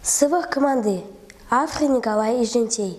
Сывых команды Афры Николай и Жентей.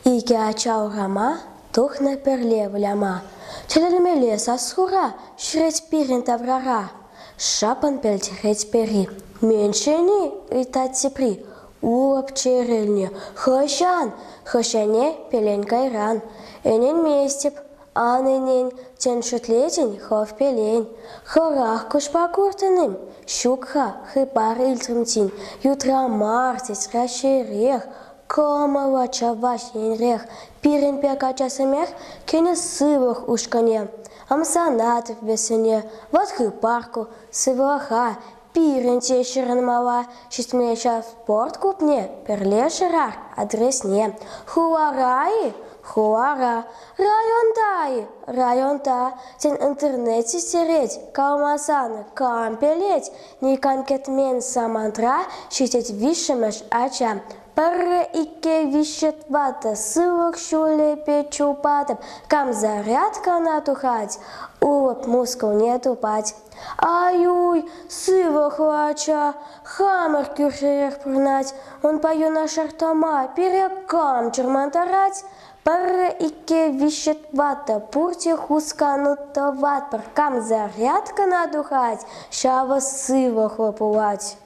Иге ачау рама, тухна перле вляма. Челельмеле сасхура, шреть пирин таврара. Шапан пельтихеть пери. Меньшени и татсипри. Улап черельне. Хошане пеленькай ран. Энен местеп. Аненен теншутлетень хов пелень. Хорах кушпакуртаным. Щукха хипар ильтримтин. Ютра мартис рашерех. Комова чаваш енрех. Пирин пекача самех. Кене сывых ушкане. Амсанат в весене. Вот хипарку сываха. Пирин тещерен мала. Шестмеша спорт купне. Перле шерар адресне. Хуараи. Хуара, район та, тен интернете сереть, калмасаны, кампелеть, не канкетмен самантра, щитить вишемеш ача. Паре ике вишет вата, сывок шуле печу патап, кам зарядка натухать, улоп мускул не тупать. Аюй, сывок лача, хамер кюршерех прнать, он пою на шартама, перекам чермантарать. Паре ике вишет вата, пурте хусканута ват, паркам зарядка надухать, шава сыва хлопувать.